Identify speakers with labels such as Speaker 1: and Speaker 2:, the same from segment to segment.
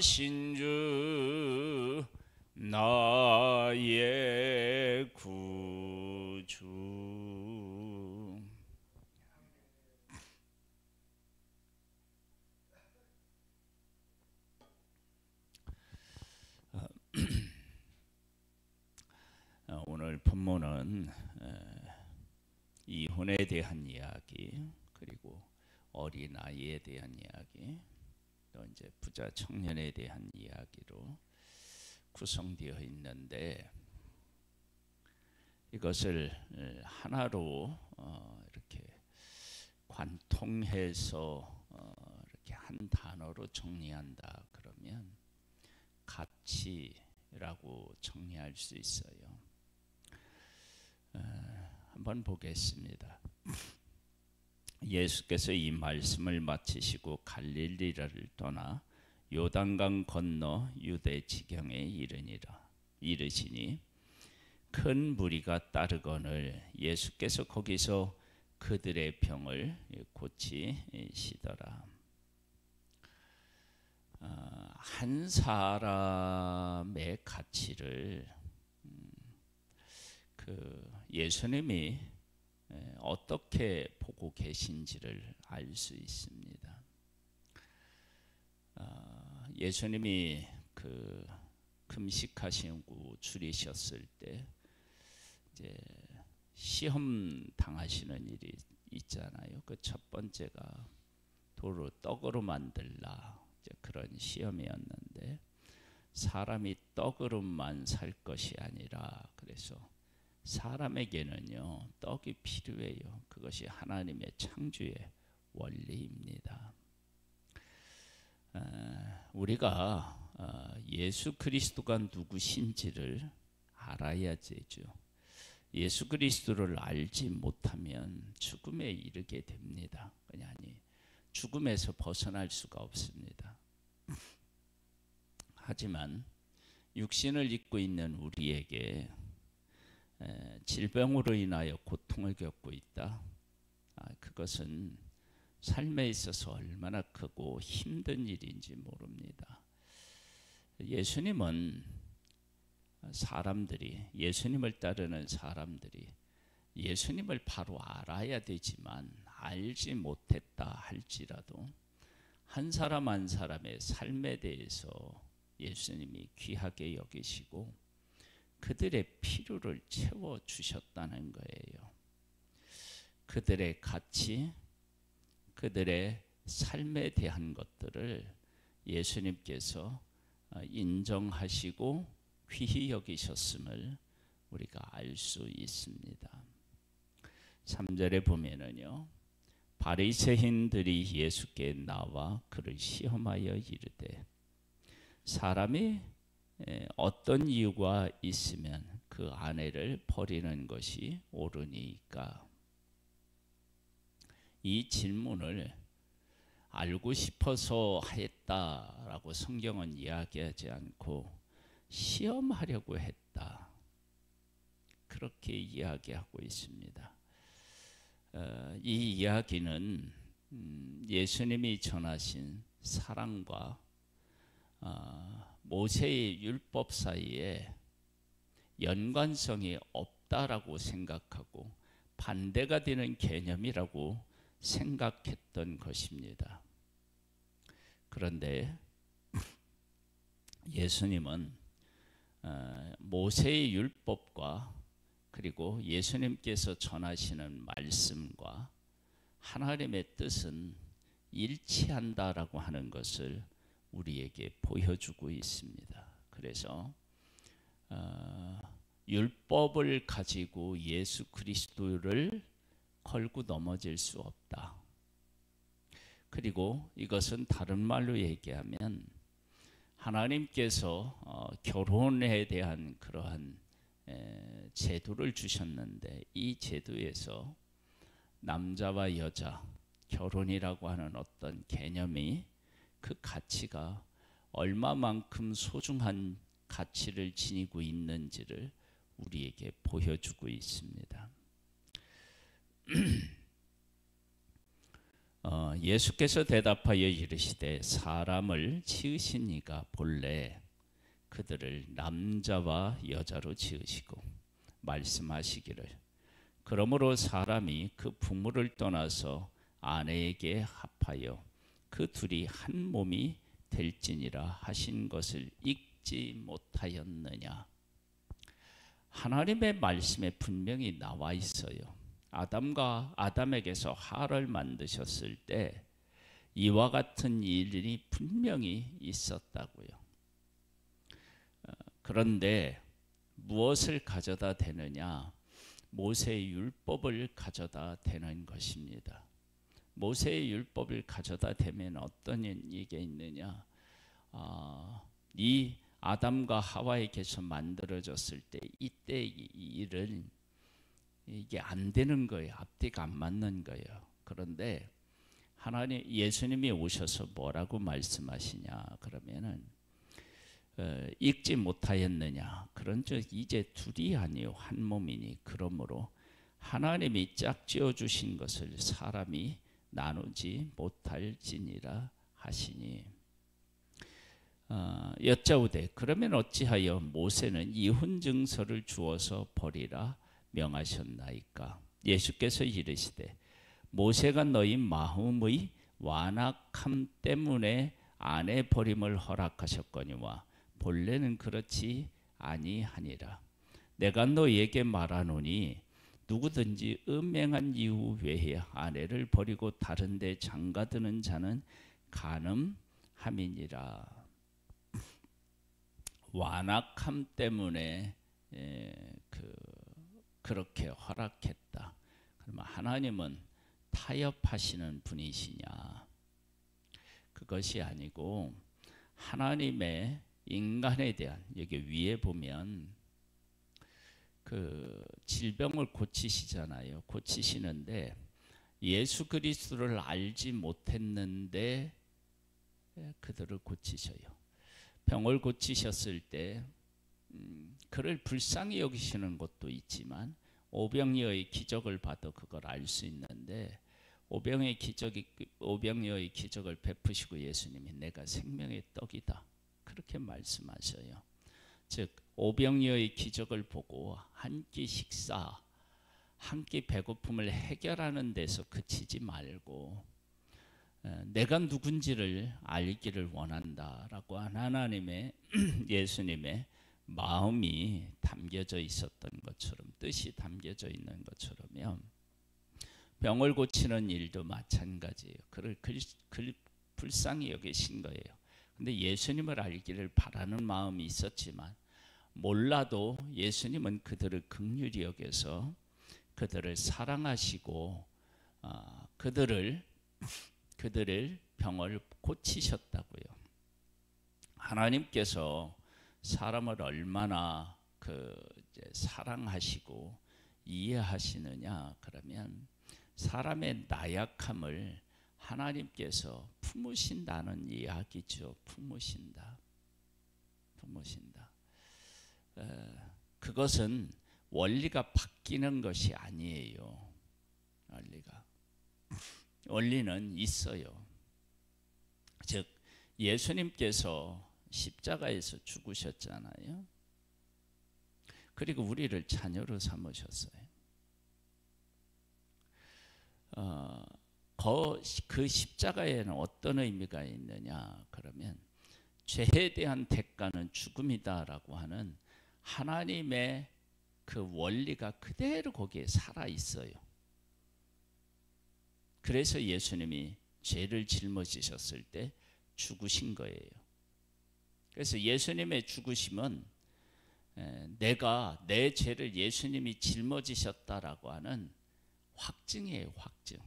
Speaker 1: 신주 나의 구주. 오늘 본문은 이혼에 대한 이야기, 그리고 어린아이에 대한 이야기, 또 이제 부자 청년에 대한 이야기로 구성되어 있는데, 이것을 하나로 이렇게 관통해서 이렇게 한 단어로 정리한다 그러면 가치라고 정리할 수 있어요. 한번 보겠습니다. 예수께서 이 말씀을 마치시고 갈릴리를 떠나 요단강 건너 유대 지경에 이르시니 큰 무리가 따르거늘 예수께서 거기서 그들의 병을 고치시더라. 한 사람의 가치를 예수님이 어떻게 보고 계신지를 알 수 있습니다. 예수님이 금식하시고 줄이셨을 때 이제 시험 당하시는 일이 있잖아요. 그 첫 번째가 돌을 떡으로 만들라, 이제 그런 시험이었는데, 사람이 떡으로만 살 것이 아니라, 그래서 사람에게는요 떡이 필요해요. 그것이 하나님의 창조의 원리입니다. 우리가 예수 그리스도가 누구신지를 알아야 되죠. 예수 그리스도를 알지 못하면 죽음에 이르게 됩니다. 아니, 죽음에서 벗어날 수가 없습니다. 하지만 육신을 입고 있는 우리에게 질병으로 인하여 고통을 겪고 있다. 그것은 삶에 있어서 얼마나 크고 힘든 일인지 모릅니다. 예수님을 따르는 사람들이 예수님을 바로 알아야 되지만, 알지 못했다 할지라도 한 사람 한 사람의 삶에 대해서 예수님이 귀하게 여기시고 그들의 필요를 채워주셨다는 거예요. 그들의 가치, 그들의 삶에 대한 것들을 예수님께서 인정하시고 귀히 여기셨음을 우리가 알 수 있습니다. 3절에 보면은요, 바리새인들이 예수께 나와 그를 시험하여 이르되, 사람이 어떤 이유가 있으면 그 아내를 버리는 것이 옳으니까. 이 질문을 알고 싶어서 했다라고 성경은 이야기하지 않고 시험하려고 했다, 그렇게 이야기하고 있습니다. 이 이야기는 예수님이 전하신 사랑과 모세의 율법 사이에 연관성이 없다라고 생각하고 반대가 되는 개념이라고 생각했던 것입니다. 그런데 예수님은 모세의 율법과 그리고 예수님께서 전하시는 말씀과 하나님의 뜻은 일치한다라고 하는 것을 우리에게 보여주고 있습니다. 그래서 율법을 가지고 예수 그리스도를 걸고 넘어질 수 없다. 그리고 이것은 다른 말로 얘기하면 하나님께서 결혼에 대한 그러한 제도를 주셨는데, 이 제도에서 남자와 여자 결혼이라고 하는 어떤 개념이, 그 가치가 얼마만큼 소중한 가치를 지니고 있는지를 우리에게 보여주고 있습니다. 예수께서 대답하여 이르시되 사람을 지으신 이가 본래 그들을 남자와 여자로 지으시고 말씀하시기를 그러므로 사람이 그 부모를 떠나서 아내에게 합하여 그 둘이 한 몸이 될지니라 하신 것을 읽지 못하였느냐. 하나님의 말씀에 분명히 나와 있어요. 아담에게서 하와를 만드셨을 때 이와 같은 일이 분명히 있었다고요. 그런데 무엇을 가져다 대느냐? 모세의 율법을 가져다 대는 것입니다. 모세의 율법을 가져다 대면 어떤 얘기가 있느냐? 이 아담과 하와에게서 만들어졌을 때 이때 이 일은 이게 안 되는 거예요. 앞뒤가 안 맞는 거예요. 그런데 예수님이 오셔서 뭐라고 말씀하시냐? 그러면은 읽지 못하였느냐? 그런즉 이제 둘이 아니요 한 몸이니 그러므로 하나님이 짝지어 주신 것을 사람이 나누지 못할지니라 하시니. 여짜오되 그러면 어찌하여 모세는 이혼 증서를 주어서 버리라 명하셨나이까? 예수께서 이르시되 모세가 너희 마음의 완악함 때문에 아내 버림을 허락하셨거니와 본래는 그렇지 아니하니라. 내가 너희에게 말하노니 누구든지 음행한 이후 외에 아내를 버리고 다른 데 장가드는 자는 간음함이니라. 완악함 때문에 그렇게 허락했다. 그러면 하나님은 타협하시는 분이시냐? 그것이 아니고 하나님의 인간에 대한, 여기 위에 보면 그 질병을 고치시잖아요. 고치시는데 예수 그리스도를 알지 못했는데 그들을 고치셔요. 병을 고치셨을 때 그를 불쌍히 여기시는 것도 있지만 오병이어의 기적을 봐도 그걸 알 수 있는데 오병이어의 기적을 베푸시고 예수님이 내가 생명의 떡이다 그렇게 말씀하셔요. 즉 오병이어의 기적을 보고 한 끼 식사, 한 끼 배고픔을 해결하는 데서 그치지 말고 내가 누군지를 알기를 원한다라고 하나님의 예수님의 마음이 담겨져 있었던 것처럼, 뜻이 담겨져 있는 것처럼요. 병을 고치는 일도 마찬가지예요. 그를 불쌍히 여기신 거예요. 근데 예수님을 알기를 바라는 마음이 있었지만 몰라도 예수님은 그들을 긍휼히 여겨서 그들을 사랑하시고 그들을 병을 고치셨다고요. 하나님께서 사람을 얼마나 사랑하시고 이해하시느냐? 그러면 사람의 나약함을 하나님께서 품으신다는 이야기죠. 품으신다. 그것은 원리가 바뀌는 것이 아니에요. 원리는 있어요. 즉 예수님께서 십자가에서 죽으셨잖아요. 그리고 우리를 자녀로 삼으셨어요. 그 십자가에는 어떤 의미가 있느냐? 그러면 죄에 대한 대가는 죽음이다라고 하는 하나님의 그 원리가 그대로 거기에 살아 있어요. 그래서 예수님이 죄를 짊어지셨을 때 죽으신 거예요. 그래서 예수님의 죽으심은 내가 내 죄를 예수님이 짊어지셨다라고 하는 확증이에요. 확증.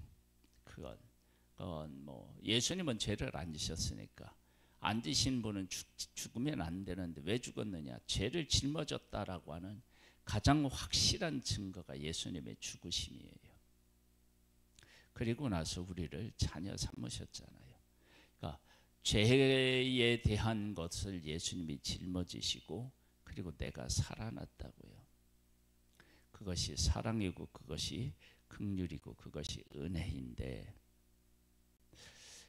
Speaker 1: 그건 뭐 예수님은 죄를 안 지셨으니까 안 지신 분은 죽으면 안 되는데 왜 죽었느냐? 죄를 짊어졌다라고 하는 가장 확실한 증거가 예수님의 죽으심이에요. 그리고 나서 우리를 자녀 삼으셨잖아요. 그러니까 죄에 대한 것을 예수님이 짊어지시고 그리고 내가 살아났다고요. 그것이 사랑이고 그것이 긍휼이고 그것이 은혜인데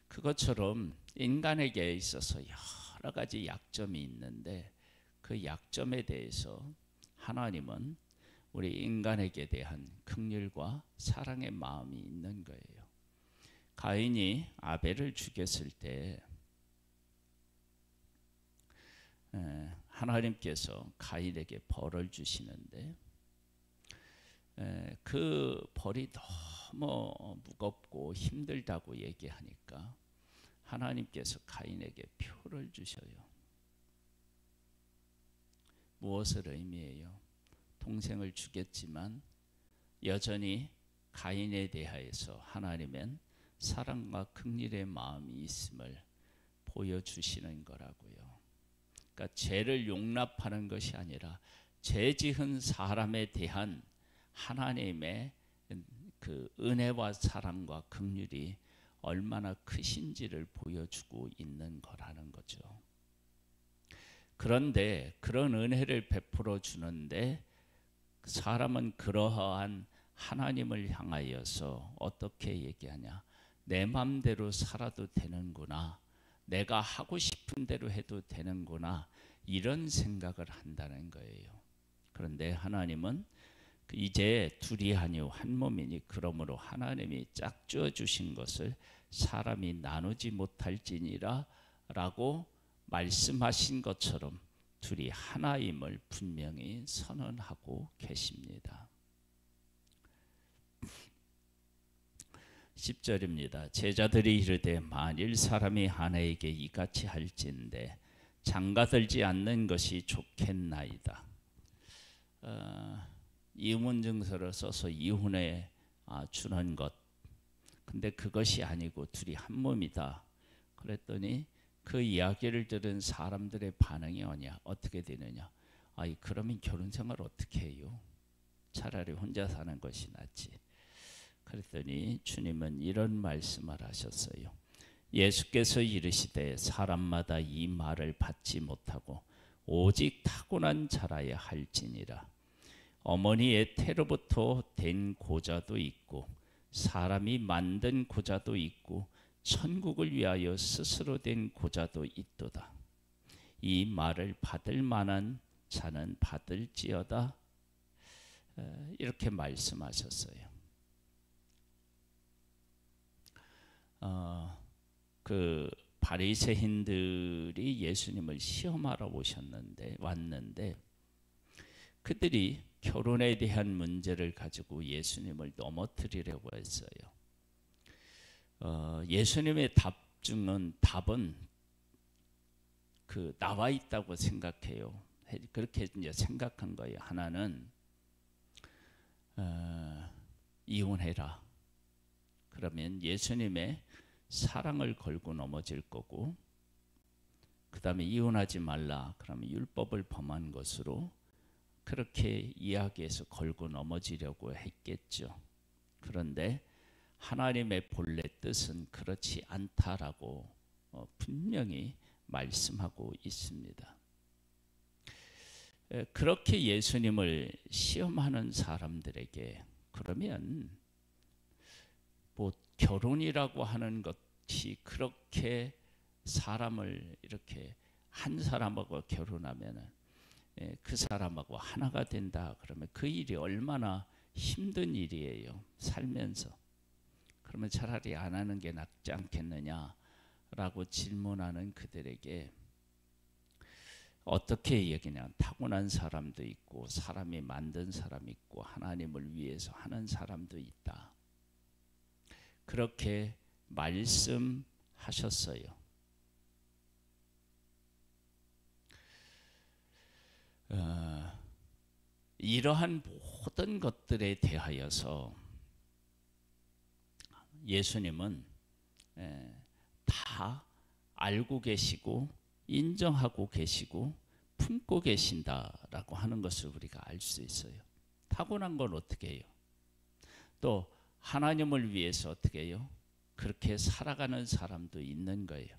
Speaker 1: 그것처럼 인간에게 있어서 여러 가지 약점이 있는데 그 약점에 대해서 하나님은 우리 인간에게 대한 긍휼과 사랑의 마음이 있는 거예요. 가인이 아벨을 죽였을 때 하나님께서 가인에게 벌을 주시는데 그 벌이 너무 무겁고 힘들다고 얘기하니까 하나님께서 가인에게 표를 주셔요. 무엇을 의미해요? 동생을 죽였지만 여전히 가인에 대하여서 하나님은 사랑과 긍휼의 마음이 있음을 보여주시는 거라고요. 그러니까 죄를 용납하는 것이 아니라 죄 지은 사람에 대한 하나님의 그 은혜와 사랑과 긍휼이 얼마나 크신지를 보여주고 있는 거라는 거죠. 그런데 그런 은혜를 베풀어 주는데 사람은 그러한 하나님을 향하여서 어떻게 얘기하냐? 내 맘대로 살아도 되는구나. 내가 하고 싶은 대로 해도 되는구나. 이런 생각을 한다는 거예요. 그런데 하나님은 이제 둘이 아니요 한 몸이니 그러므로 하나님이 짝지어 주신 것을 사람이 나누지 못할지니라 라고 말씀하신 것처럼 둘이 하나임을 분명히 선언하고 계십니다. 10절입니다. 제자들이 이르되 만일 사람이 아내에게 이같이 할진대 장가들지 않는 것이 좋겠나이다. 이혼증서를 써서 이혼에 주는 것. 근데 그것이 아니고 둘이 한 몸이다. 그랬더니 그 이야기를 들은 사람들의 반응이 어떻게 되느냐? 그러면 결혼 생활 어떻게 해요? 차라리 혼자 사는 것이 낫지. 그랬더니 주님은 이런 말씀을 하셨어요. 예수께서 이르시되 사람마다 이 말을 받지 못하고 오직 타고난 자라야 할지니라. 어머니의 태로부터 된 고자도 있고 사람이 만든 고자도 있고 천국을 위하여 스스로 된 고자도 있도다. 이 말을 받을 만한 자는 받을지어다. 이렇게 말씀하셨어요. 그 바리새인들이 예수님을 시험하러 왔는데 그들이 결혼에 대한 문제를 가지고 예수님을 넘어뜨리려고 했어요. 예수님의 답은 나와 있다고 생각해요. 그렇게 이제 생각한 거예요. 하나는 이혼해라. 그러면 예수님의 사랑을 걸고 넘어질 거고, 그 다음에 이혼하지 말라. 그러면 율법을 범한 것으로 그렇게 이야기해서 걸고 넘어지려고 했겠죠. 그런데 하나님의 본래 뜻은 그렇지 않다라고 분명히 말씀하고 있습니다. 그렇게 예수님을 시험하는 사람들에게 그러면 뭐 결혼이라고 하는 것이 그렇게 사람을 이렇게 한 사람하고 결혼하면은 그 사람하고 하나가 된다 그러면 그 일이 얼마나 힘든 일이에요. 살면서. 그러면 차라리 안 하는 게 낫지 않겠느냐라고 질문하는 그들에게 어떻게 얘기냐? 타고난 사람도 있고 사람이 만든 사람이 있고 하나님을 위해서 하는 사람도 있다. 그렇게 말씀하셨어요. 이러한 모든 것들에 대하여서 예수님은 다 알고 계시고 인정하고 계시고 품고 계신다라고 하는 것을 우리가 알 수 있어요. 타고난 건 어떻게 해요? 또 하나님을 위해서 어떻게 해요? 그렇게 살아가는 사람도 있는 거예요.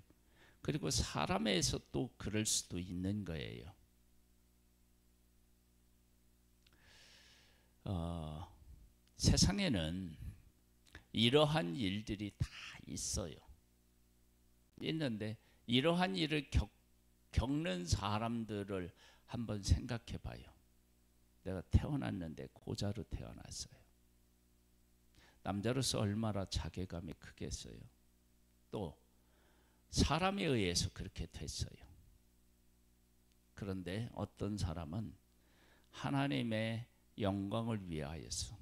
Speaker 1: 그리고 사람에서 또 그럴 수도 있는 거예요. 세상에는 이러한 일들이 다 있어요. 있는데 이러한 일을 겪는 사람들을 한번 생각해 봐요. 내가 태어났는데 고자로 태어났어요. 남자로서 얼마나 자괴감이 크겠어요. 또 사람에 의해서 그렇게 됐어요. 그런데 어떤 사람은 하나님의 영광을 위하여서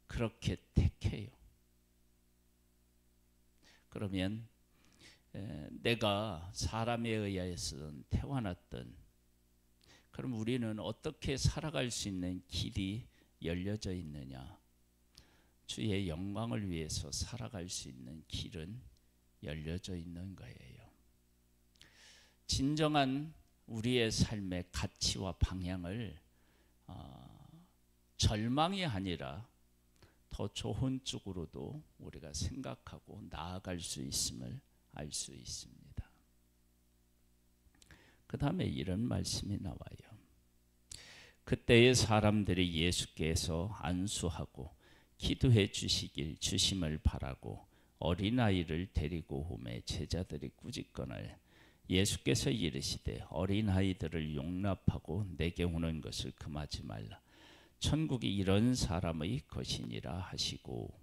Speaker 1: 그렇게 택해요. 그러면 내가 사람에 의해서든 태어났든 그럼 우리는 어떻게 살아갈 수 있는 길이 열려져 있느냐? 주의 영광을 위해서 살아갈 수 있는 길은 열려져 있는 거예요. 진정한 우리의 삶의 가치와 방향을 절망이 아니라 더 좋은 쪽으로도 우리가 생각하고 나아갈 수 있음을 알 수 있습니다. 그 다음에 이런 말씀이 나와요. 그때의 사람들이 예수께서 안수하고 기도해 주심을 바라고 어린아이를 데리고 오매 제자들이 꾸짖거늘 예수께서 이르시되 어린아이들을 용납하고 내게 오는 것을 금하지 말라. 천국이 이런 사람의 것이니라 하시고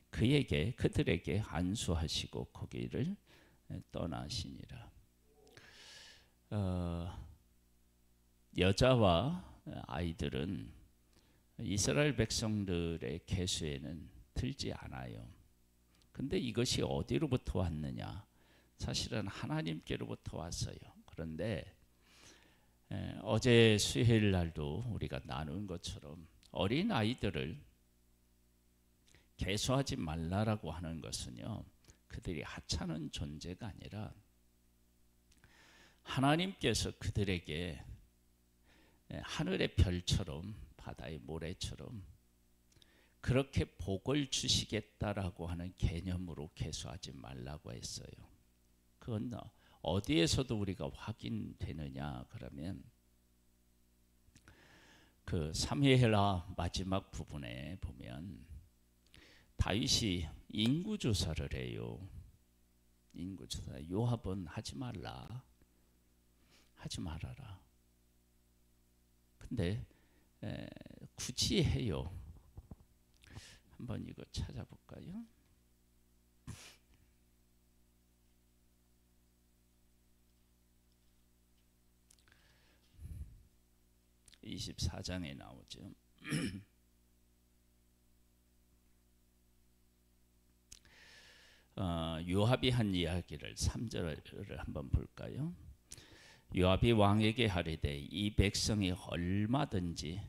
Speaker 1: 그들에게 안수하시고 거기를 떠나시니라. 여자와 아이들은 이스라엘 백성들의 계수에는 들지 않아요. 근데 이것이 어디로부터 왔느냐? 사실은 하나님께로부터 왔어요. 그런데 어제 수요일 날도 우리가 나눈 것처럼 어린 아이들을 계수하지 말라라고 하는 것은요, 그들이 하찮은 존재가 아니라 하나님께서 그들에게 하늘의 별처럼 바다의 모래처럼 그렇게 복을 주시겠다라고 하는 개념으로 계수하지 말라고 했어요. 그건 어디에서도 우리가 확인되느냐 그러면 그 사무엘하 마지막 부분에 보면 다윗이 인구조사를 해요. 인구조사. 요압은 하지 말라. 하지 말아라. 근데 굳이 해요. 한번 이거 찾아볼까요? 24장에 나오죠. 요압이 한 이야기를 3절을 한번 볼까요? 요압이 왕에게 하리되 이 백성이 얼마든지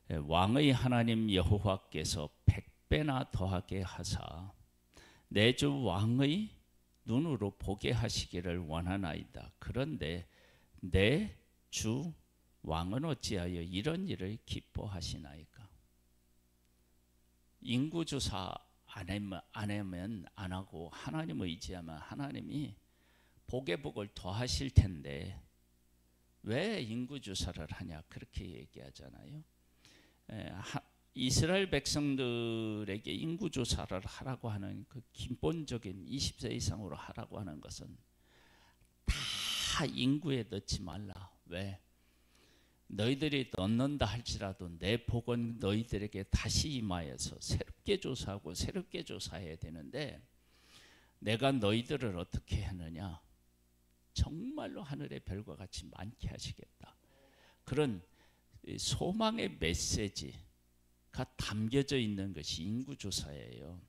Speaker 1: 왕의 하나님 여호와께서 100배나 더하게 하사 내 주 왕의 눈으로 보게 하시기를 원하나이다. 그런데 내 주 왕은 어찌하여 이런 일을 기뻐하시나이까? 인구조사 안 하면 안 하고 하나님 의지하면 하나님이 복의 복을 더하실 텐데 왜 인구조사를 하냐 그렇게 얘기하잖아요. 이스라엘 백성들에게 인구조사를 하라고 하는 그 기본적인 20세 이상으로 하라고 하는 것은 다 인구에 넣지 말라. 왜? 너희들이 넣는다 할지라도 내 복은 너희들에게 다시 임하여서 새롭게 조사하고 새롭게 조사해야 되는데 내가 너희들을 어떻게 하느냐? 정말로 하늘의 별과 같이 많게 하시겠다. 그런 소망의 메시지가 담겨져 있는 것이 인구조사예요.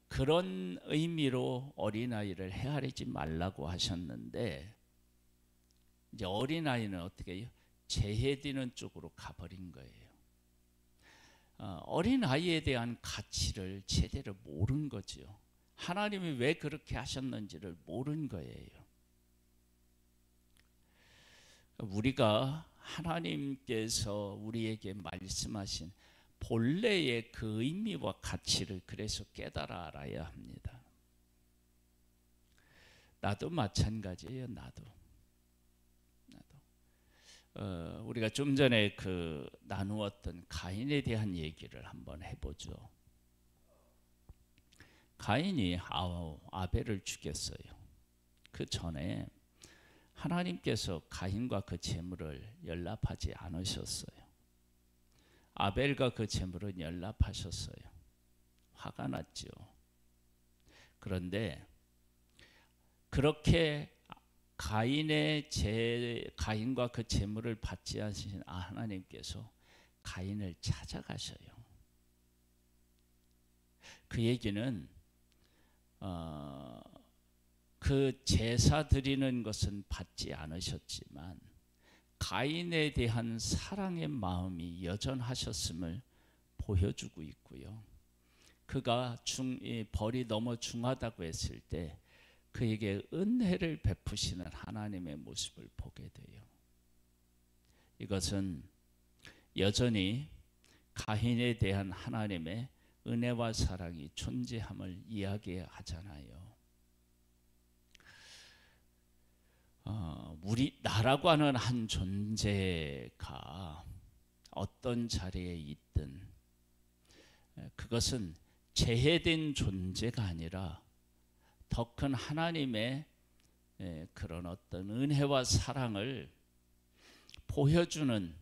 Speaker 1: 그런 의미로 어린아이를 헤아리지 말라고 하셨는데 이제 어린아이는 어떻게 해요? 제해되는 쪽으로 가버린 거예요. 어린아이에 대한 가치를 제대로 모른 거죠. 하나님이 왜 그렇게 하셨는지를 모른 거예요. 우리가 하나님께서 우리에게 말씀하신 본래의 그 의미와 가치를 그래서 깨달아 알아야 합니다. 나도 마찬가지예요. 나도. 우리가 좀 전에 그 나누었던 가인에 대한 얘기를 한번 해보죠. 가인이 아벨을 죽였어요. 그 전에 하나님께서 가인과 그 제물을 연락하지 않으셨어요. 아벨과 그 제물은 연락하셨어요. 화가 났죠. 그런데 그렇게 가인과 그 제물을 받지 않으신 하나님께서 가인을 찾아가셔요. 그 얘기는 그 제사 드리는 것은 받지 않으셨지만 가인에 대한 사랑의 마음이 여전하셨음을 보여주고 있고요. 그가 벌이 너무 중하다고 했을 때 그에게 은혜를 베푸시는 하나님의 모습을 보게 돼요. 이것은 여전히 가인에 대한 하나님의 은혜와 사랑이 존재함을 이야기하잖아요. 나라고 하는 한 존재가 어떤 자리에 있든 그것은 제해된 존재가 아니라 더 큰 하나님의 그런 어떤 은혜와 사랑을 보여주는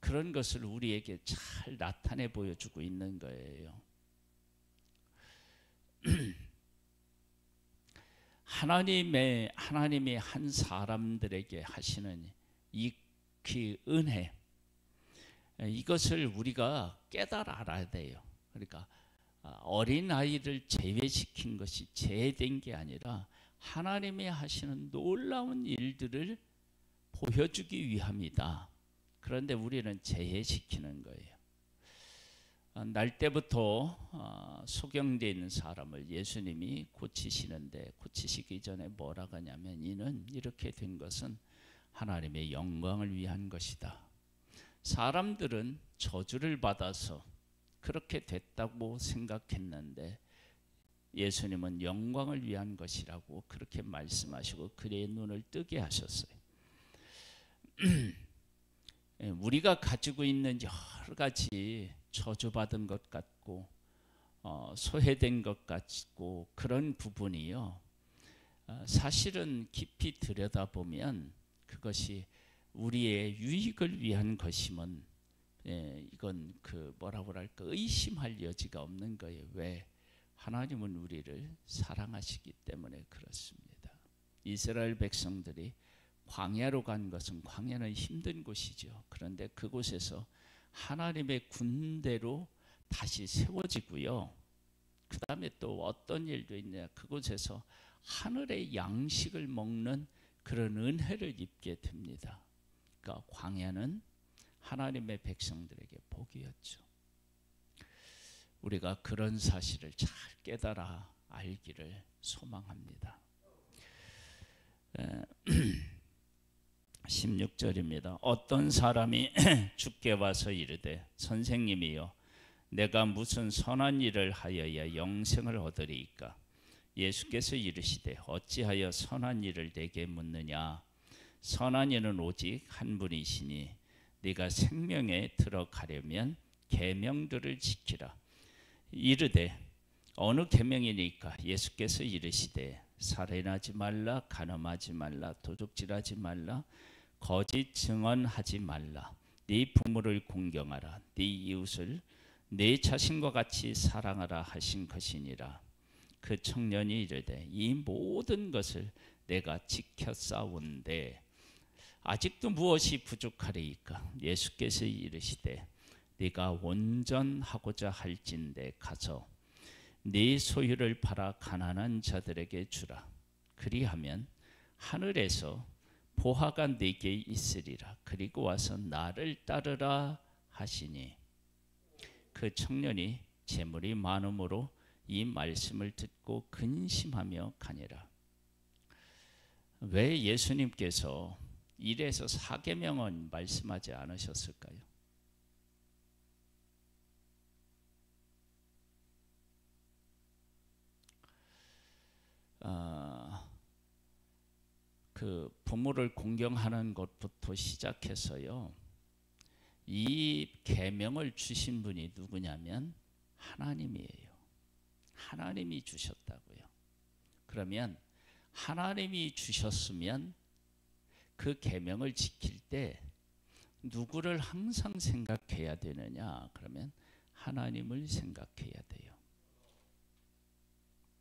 Speaker 1: 그런 것을 우리에게 잘 나타내 보여주고 있는 거예요. 하나님이 한 사람들에게 하시는 이 은혜, 이것을 우리가 깨달아 알아야 돼요. 그러니까 어린 아이를 제외시킨 것이 제외된 게 아니라 하나님이 하시는 놀라운 일들을 보여주기 위함이다. 그런데 우리는 제외시키는 거예요. 날 때부터 소경되어 있는 사람을 예수님이 고치시는데 고치시기 전에 뭐라고 하냐면 이는 이렇게 된 것은 하나님의 영광을 위한 것이다. 사람들은 저주를 받아서 그렇게 됐다고 생각했는데 예수님은 영광을 위한 것이라고 그렇게 말씀하시고 그의 눈을 뜨게 하셨어요. 우리가 가지고 있는 여러 가지 저주받은 것 같고 소외된 것 같고 그런 부분이요, 사실은 깊이 들여다보면 그것이 우리의 유익을 위한 것이면 이건 뭐라고 할까, 의심할 여지가 없는 거예요. 왜? 하나님은 우리를 사랑하시기 때문에 그렇습니다. 이스라엘 백성들이 광야로 간 것은, 광야는 힘든 곳이죠. 그런데 그곳에서 하나님의 군대로 다시 세워지고요. 그 다음에 또 어떤 일도 있냐, 그곳에서 하늘의 양식을 먹는 그런 은혜를 입게 됩니다. 그러니까 광야는 하나님의 백성들에게 복이었죠. 우리가 그런 사실을 잘 깨달아 알기를 소망합니다. 16절입니다. 어떤 사람이 주께 와서 이르되 선생님이여 내가 무슨 선한 일을 하여야 영생을 얻으리이까? 예수께서 이르시되 어찌하여 선한 일을 내게 묻느냐? 선한 이는 오직 한 분이시니 네가 생명에 들어가려면 계명들을 지키라. 이르되 어느 계명이니까? 예수께서 이르시되 살인하지 말라, 간음하지 말라, 도둑질하지 말라, 거짓 증언하지 말라, 네 부모를 공경하라, 네 이웃을 내 자신과 같이 사랑하라 하신 것이니라. 그 청년이 이르되 이 모든 것을 내가 지켰사온데 아직도 무엇이 부족하리이까? 예수께서 이르시되 네가 온전하고자 할진대 가서 네 소유를 팔아 가난한 자들에게 주라. 그리하면 하늘에서 보화가 네게 있으리라. 그리고 와서 나를 따르라 하시니 그 청년이 재물이 많음으로 이 말씀을 듣고 근심하며 가니라. 왜 예수님께서 1에서 4계명은 말씀하지 않으셨을까요? 그 부모를 공경하는 것부터 시작해서요, 이 계명을 주신 분이 누구냐면 하나님이에요. 하나님이 주셨다고요. 그러면 하나님이 주셨으면 그 계명을 지킬 때 누구를 항상 생각해야 되느냐? 그러면 하나님을 생각해야 돼요.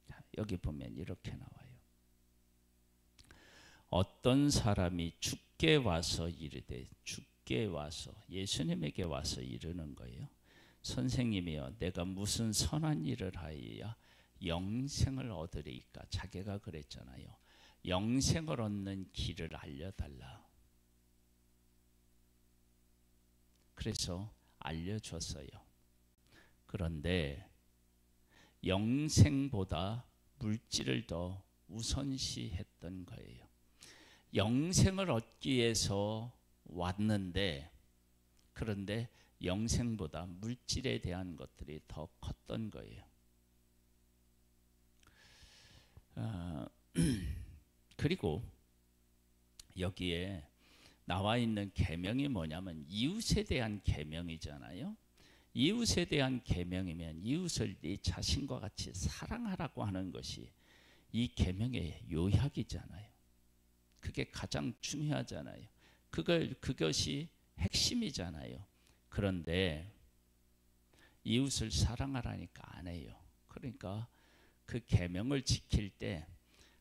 Speaker 1: 자, 여기 보면 이렇게 나와요. 어떤 사람이 주께 와서 이르되, 주께 와서 예수님에게 와서 이르는 거예요. 선생님이여, 내가 무슨 선한 일을 하여야 영생을 얻으리까? 자기가 그랬잖아요. 영생을 얻는 길을 알려달라. 그래서 알려줬어요. 그런데 영생보다 물질을 더 우선시했던 거예요. 영생을 얻기 위해서 왔는데, 그런데 영생보다 물질에 대한 것들이 더 컸던 거예요. 그리고 여기에 나와 있는 계명이 뭐냐면 이웃에 대한 계명이잖아요. 이웃에 대한 계명이면 이웃을 네 자신과 같이 사랑하라고 하는 것이 이 계명의 요약이잖아요. 그게 가장 중요하잖아요. 그것이 핵심이잖아요. 그런데 이웃을 사랑하라니까 안 해요. 그러니까 그 계명을 지킬 때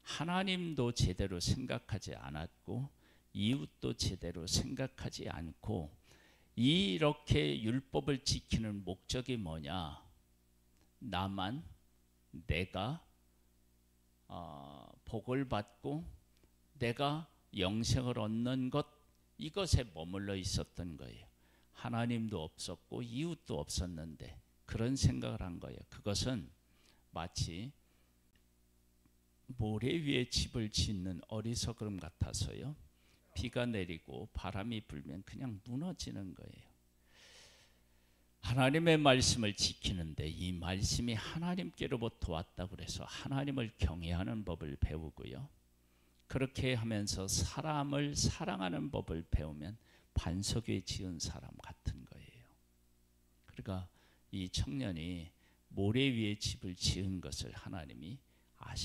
Speaker 1: 하나님도 제대로 생각하지 않았고 이웃도 제대로 생각하지 않고, 이렇게 율법을 지키는 목적이 뭐냐? 나만, 내가 복을 받고 내가 영생을 얻는 것, 이것에 머물러 있었던 거예요. 하나님도 없었고 이웃도 없었는데 그런 생각을 한 거예요. 그것은 마치 모래 위에 집을 짓는 어리석음 같아서요. 비가 내리고 바람이 불면 그냥 무너지는 거예요. 하나님의 말씀을 지키는데 이 말씀이 하나님께로부터 왔다고 해서 하나님을 경외하는 법을 배우고요. 그렇게 하면서 사람을 사랑하는 법을 배우면 반석 위에 지은 사람 같은 거예요. 그러니까 이 청년이 모래 위에 집을 지은 것을 하나님이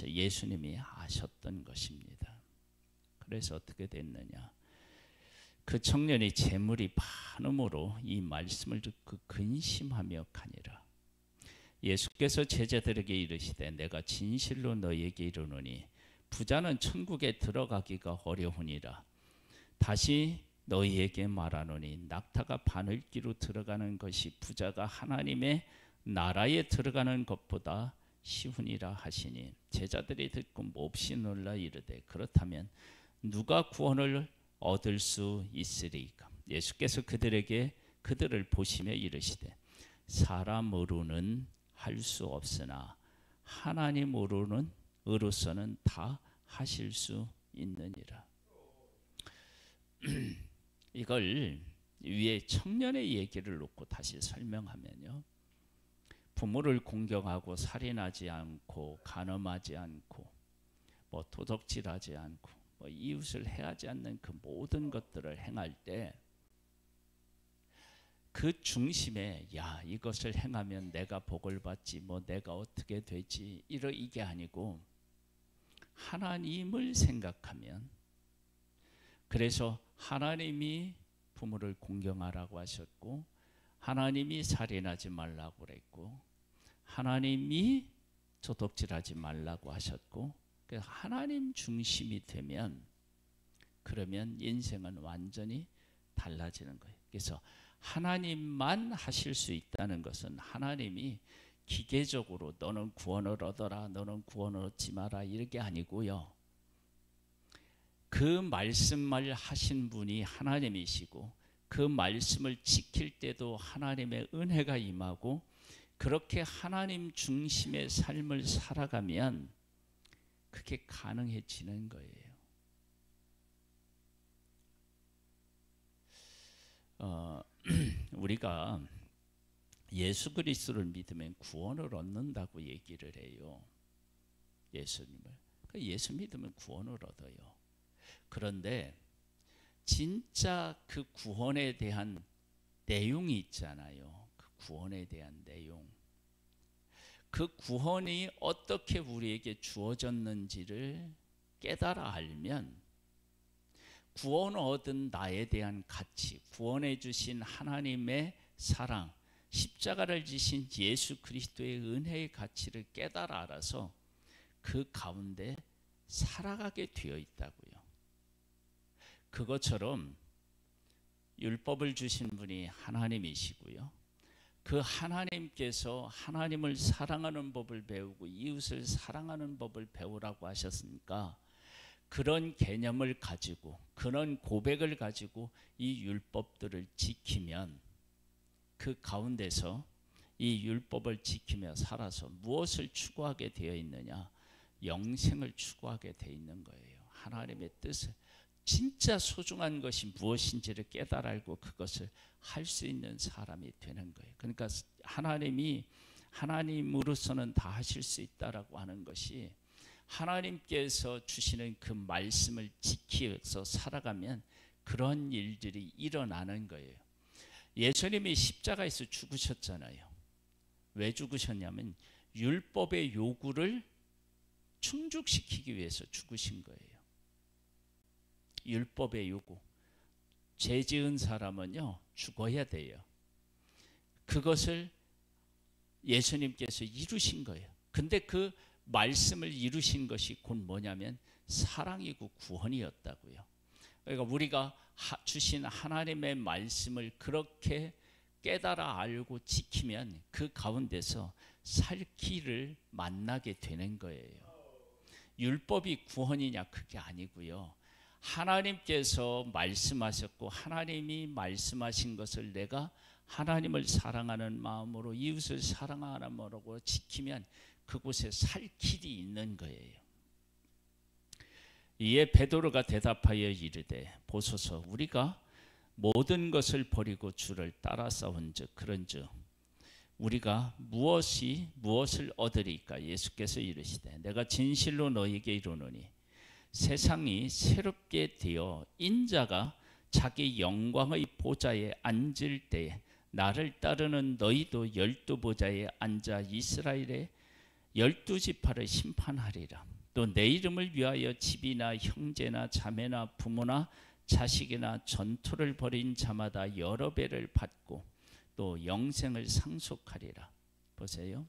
Speaker 1: 예수님이 아셨던 것입니다. 그래서 어떻게 됐느냐? 그 청년이 재물이 많음으로 이 말씀을 듣고 근심하며 가니라. 예수께서 제자들에게 이르시되 내가 진실로 너희에게 이르노니 부자는 천국에 들어가기가 어려우니라. 다시 너희에게 말하노니 낙타가 바늘기로 들어가는 것이 부자가 하나님의 나라에 들어가는 것보다 쉬우니라 하시니, 제자들이 듣고 몹시 놀라 이르되 그렇다면 누가 구원을 얻을 수 있으리까? 예수께서 그들을 보시며 이르시되 사람으로는 할 수 없으나 하나님으로서는 다 하실 수 있느니라. 이걸 위에 청년의 얘기를 놓고 다시 설명하면요, 부모를 공경하고 살인하지 않고 간음하지 않고 뭐 도둑질하지 않고 뭐 이웃을 해하지 않는 그 모든 것들을 행할 때 그 중심에 야 이것을 행하면 내가 복을 받지 뭐 내가 어떻게 되지 이게 아니고 하나님을 생각하면, 그래서 하나님이 부모를 공경하라고 하셨고 하나님이 살인하지 말라고 그랬고 하나님이 도둑질하지 말라고 하셨고, 그래서 하나님 중심이 되면 그러면 인생은 완전히 달라지는 거예요. 그래서 하나님만 하실 수 있다는 것은 하나님이 기계적으로 너는 구원을 얻어라 너는 구원을 얻지 마라 이게 아니고요. 그 말씀을 하신 분이 하나님이시고 그 말씀을 지킬 때도 하나님의 은혜가 임하고, 그렇게 하나님 중심의 삶을 살아가면 그게 가능해지는 거예요. 우리가 예수 그리스도를 믿으면 구원을 얻는다고 얘기를 해요. 예수님을. 예수 믿으면 구원을 얻어요. 그런데 진짜 그 구원에 대한 내용이 있잖아요. 그 구원에 대한 내용. 그 구원이 어떻게 우리에게 주어졌는지를 깨달아 알면 구원 얻은 나에 대한 가치, 구원해 주신 하나님의 사랑, 십자가를 지신 예수 그리스도의 은혜의 가치를 깨달아 알아서 그 가운데 살아가게 되어 있다고요. 그것처럼 율법을 주신 분이 하나님이시고요. 그 하나님께서 하나님을 사랑하는 법을 배우고 이웃을 사랑하는 법을 배우라고 하셨으니까 그런 개념을 가지고 그런 고백을 가지고 이 율법들을 지키면 그 가운데서 이 율법을 지키며 살아서 무엇을 추구하게 되어 있느냐? 영생을 추구하게 되어 있는 거예요. 하나님의 뜻을, 진짜 소중한 것이 무엇인지를 깨달아 알고 그것을 할 수 있는 사람이 되는 거예요. 그러니까 하나님이 하나님으로서는 다 하실 수 있다라고 하는 것이 하나님께서 주시는 그 말씀을 지키면서 살아가면 그런 일들이 일어나는 거예요. 예수님이 십자가에서 죽으셨잖아요. 왜 죽으셨냐면 율법의 요구를 충족시키기 위해서 죽으신 거예요. 율법의 요구. 죄 지은 사람은요 죽어야 돼요. 그것을 예수님께서 이루신 거예요. 근데 그 말씀을 이루신 것이 곧 뭐냐면 사랑이고 구원이었다고요. 그러니까 우리가 주신 하나님의 말씀을 그렇게 깨달아 알고 지키면 그 가운데서 살 길을 만나게 되는 거예요. 율법이 구원이냐? 그게 아니고요. 하나님께서 말씀하셨고 하나님이 말씀하신 것을 내가 하나님을 사랑하는 마음으로 이웃을 사랑하는 마음으로 지키면 그곳에 살 길이 있는 거예요. 이에 베드로가 대답하여 이르되 보소서 우리가 모든 것을 버리고 주를 따라 싸운즉 그런즉 우리가 무엇을 얻으리까? 예수께서 이르시되 내가 진실로 너희에게 이르노니 세상이 새롭게 되어 인자가 자기 영광의 보좌에 앉을 때에 나를 따르는 너희도 12보좌에 앉아 이스라엘의 12지파를 심판하리라. 또 내 이름을 위하여 집이나 형제나 자매나 부모나 자식이나 전토를 벌인 자마다 여러 배를 받고 또 영생을 상속하리라. 보세요.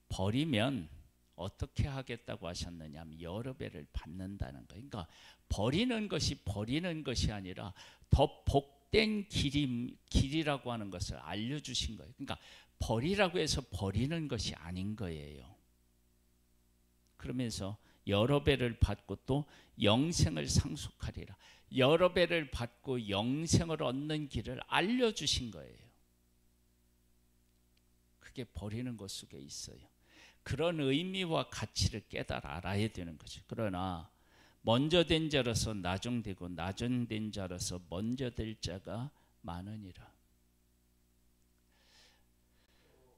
Speaker 1: 버리면 어떻게 하겠다고 하셨느냐 하면 여러 배를 받는다는 거예요. 그러니까 버리는 것이 아니라 더 복된 길이라고 하는 것을 알려주신 거예요. 그러니까 버리라고 해서 버리는 것이 아닌 거예요. 그러면서 여러 배를 받고 또 영생을 상속하리라. 여러 배를 받고 영생을 얻는 길을 알려주신 거예요. 그게 버리는 것 속에 있어요. 그런 의미와 가치를 깨달아 알아야 되는 거죠. 그러나 먼저 된 자로서 나중되고 나중된 자로서 먼저 될 자가 많으니라.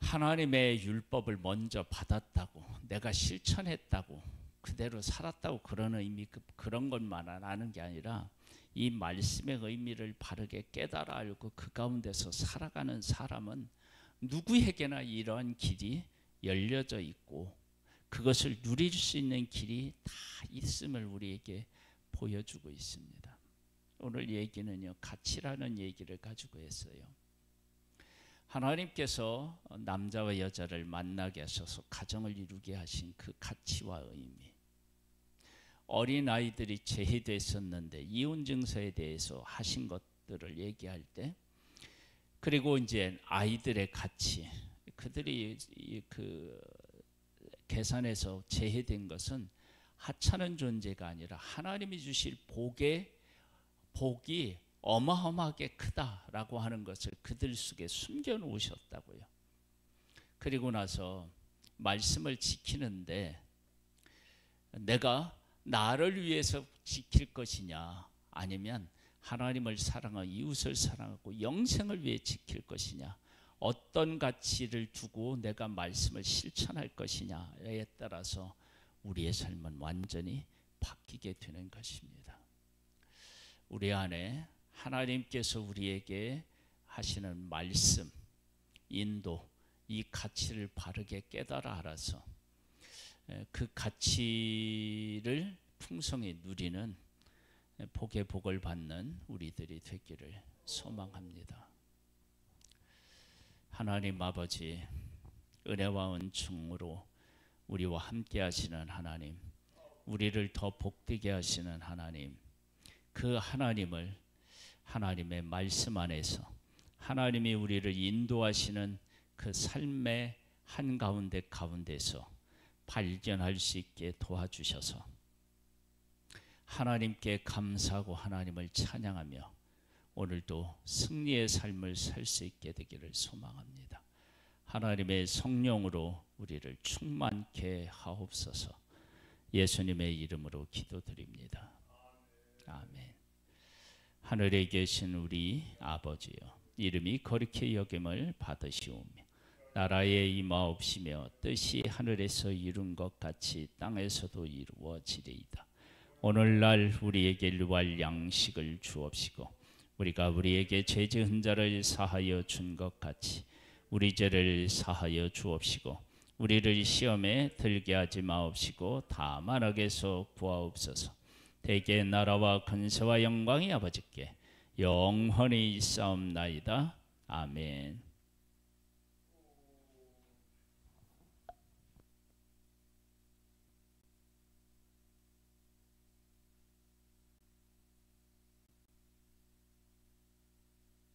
Speaker 1: 하나님의 율법을 먼저 받았다고 내가 실천했다고 그대로 살았다고 그런 의미 그런 것만 아는 게 아니라 이 말씀의 의미를 바르게 깨달아 알고 그 가운데서 살아가는 사람은 누구에게나 이러한 길이 열려져 있고 그것을 누릴 수 있는 길이 다 있음을 우리에게 보여주고 있습니다. 오늘 얘기는요 가치라는 얘기를 가지고 했어요. 하나님께서 남자와 여자를 만나게 하셔서 가정을 이루게 하신 그 가치와 의미, 어린아이들이 제외됐었는데 이혼 증서에 대해서 하신 것들을 얘기할 때, 그리고 이제 아이들의 가치, 그들이 그 계산에서 제외된 것은 하찮은 존재가 아니라 하나님이 주실 복이 어마어마하게 크다라고 하는 것을 그들 속에 숨겨 놓으셨다고요. 그리고 나서 말씀을 지키는데 내가 나를 위해서 지킬 것이냐 아니면 하나님을 사랑하고 이웃을 사랑하고 영생을 위해 지킬 것이냐, 어떤 가치를 두고 내가 말씀을 실천할 것이냐에 따라서 우리의 삶은 완전히 바뀌게 되는 것입니다. 우리 안에 하나님께서 우리에게 하시는 말씀, 인도, 이 가치를 바르게 깨달아 알아서 그 가치를 풍성히 누리는 복의 복을 받는 우리들이 되기를 소망합니다. 하나님 아버지, 은혜와 은총으로 우리와 함께 하시는 하나님, 우리를 더 복되게 하시는 하나님, 그 하나님을 하나님의 말씀 안에서 하나님이 우리를 인도하시는 그 삶의 한가운데서 발견할 수 있게 도와주셔서 하나님께 감사하고 하나님을 찬양하며 오늘도 승리의 삶을 살 수 있게 되기를 소망합니다. 하나님의 성령으로 우리를 충만케 하옵소서. 예수님의 이름으로 기도드립니다. 아멘. 하늘에 계신 우리 아버지여, 이름이 거룩히 여김을 받으시오며 나라에 임하옵시며 뜻이 하늘에서 이룬 것 같이 땅에서도 이루어지리이다. 오늘날 우리에게 일용할 양식을 주옵시고 우리가 우리에게 죄 지은 자를 사하여 준 것 같이 우리 죄를 사하여 주옵시고 우리를 시험에 들게 하지 마옵시고 다만 악에서 구하옵소서. 대개 나라와 근세와 영광이 아버지께 영원히 있사옵나이다. 아멘.